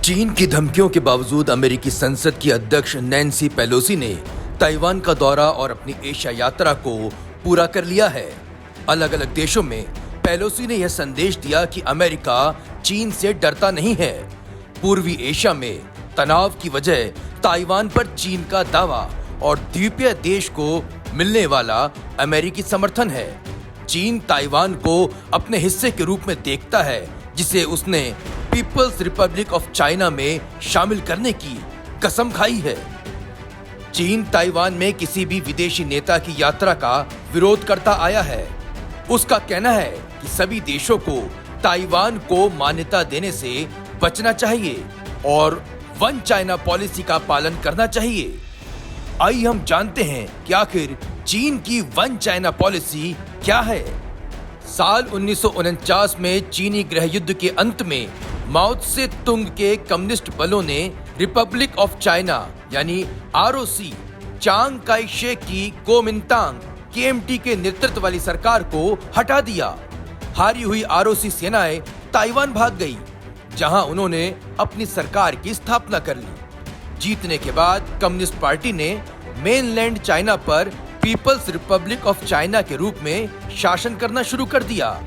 चीन की धमकियों के बावजूद अमेरिकी संसद की अध्यक्ष नैन्सी पेलोसी ने ताइवान का दौरा और अपनी एशिया यात्रा को पूरा कर लिया है। अलग अलग देशों में पेलोसी ने यह संदेश दिया कि अमेरिका चीन से डरता नहीं है। पूर्वी एशिया में तनाव की वजह ताइवान पर चीन का दावा और द्वीपीय देश को मिलने वाला अमेरिकी समर्थन है। चीन ताइवान को अपने हिस्से के रूप में देखता है, जिसे उसने पीपल्स रिपब्लिक ऑफ चाइना में शामिल करने की कसम खाई है। चीन ताइवान में किसी भी विदेशी नेता की यात्रा का विरोध करता आया है। उसका कहना है कि सभी देशों को ताइवान को मान्यता देने से बचना चाहिए और वन चाइना पॉलिसी का पालन करना चाहिए। आइए हम जानते हैं कि आखिर चीन की वन चाइना पॉलिसी क्या है। साल 1949 में चीनी गृह युद्ध के अंत में माओ त्से तुंग के कम्युनिस्ट बलों ने रिपब्लिक ऑफ चाइना यानी आरओसी चांग काई शेक की कोमिंतांग केएमटी के नेतृत्व वाली सरकार को हटा दिया। हारी हुई आरओसी सेनाएं ताइवान भाग गई, जहां उन्होंने अपनी सरकार की स्थापना कर ली। जीतने के बाद कम्युनिस्ट पार्टी ने मेनलैंड चाइना पर पीपल्स रिपब्लिक ऑफ चाइना के रूप में शासन करना शुरू कर दिया।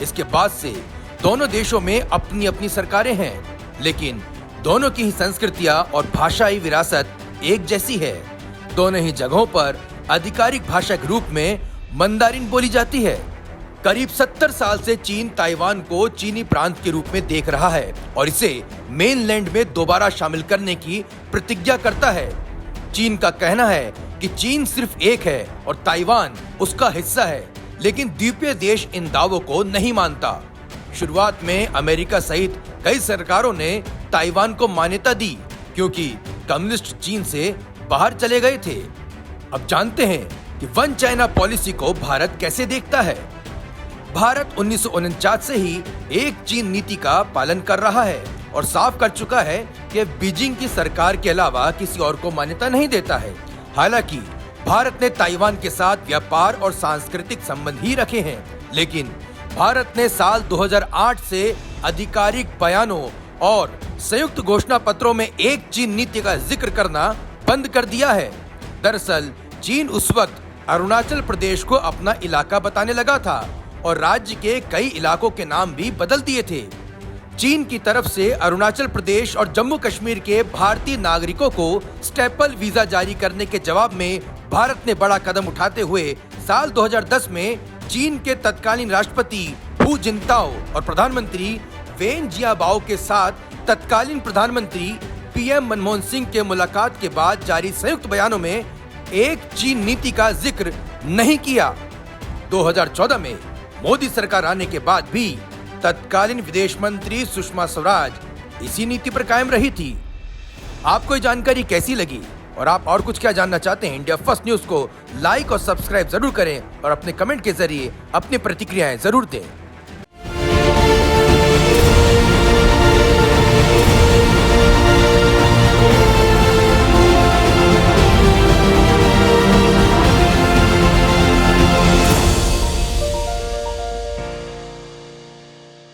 इसके बाद से दोनों देशों में अपनी अपनी सरकारें हैं, लेकिन दोनों की ही संस्कृतियां और भाषाई विरासत एक जैसी है। दोनों ही जगहों पर आधिकारिक भाषा के रूप में मंदारिन बोली जाती है। करीब 70 साल से चीन ताइवान को चीनी प्रांत के रूप में देख रहा है और इसे मेनलैंड में दोबारा शामिल करने की प्रतिज्ञा करता है। चीन का कहना है कि चीन सिर्फ एक है और ताइवान उसका हिस्सा है, लेकिन द्वीपीय देश इन दावों को नहीं मानता। शुरुआत में अमेरिका सहित कई सरकारों ने ताइवान को मान्यता दी, क्योंकि कम्युनिस्ट चीन से बाहर चले गए थे। अब जानते हैं कि वन चाइना पॉलिसी को भारत कैसे देखता है। भारत 1949 से ही एक चीन नीति का पालन कर रहा है और साफ कर चुका है कि बीजिंग की सरकार के अलावा किसी और को मान्यता नहीं देता है। हालांकि भारत ने ताइवान के साथ व्यापार और सांस्कृतिक संबंध ही रखे हैं, लेकिन भारत ने साल 2008 से आधिकारिक बयानों और संयुक्त घोषणा पत्रों में एक चीन नीति का जिक्र करना बंद कर दिया है। दरअसल चीन उस वक्त अरुणाचल प्रदेश को अपना इलाका बताने लगा था और राज्य के कई इलाकों के नाम भी बदल दिए थे। चीन की तरफ से अरुणाचल प्रदेश और जम्मू कश्मीर के भारतीय नागरिकों को स्टेपल वीजा जारी करने के जवाब में भारत ने बड़ा कदम उठाते हुए साल 2010 में चीन के तत्कालीन राष्ट्रपति हू जिनताओ और प्रधानमंत्री वेन जियाबाओ के साथ तत्कालीन प्रधानमंत्री पीएम मनमोहन सिंह के मुलाकात के बाद जारी संयुक्त बयानों में एक चीन नीति का जिक्र नहीं किया। 2014 में मोदी सरकार आने के बाद भी तत्कालीन विदेश मंत्री सुषमा स्वराज इसी नीति पर कायम रही थी। आपको ये जानकारी कैसी लगी और आप और कुछ क्या जानना चाहते हैं? इंडिया फर्स्ट न्यूज को लाइक और सब्सक्राइब जरूर करें और अपने कमेंट के जरिए अपनी प्रतिक्रियाएं जरूर दें।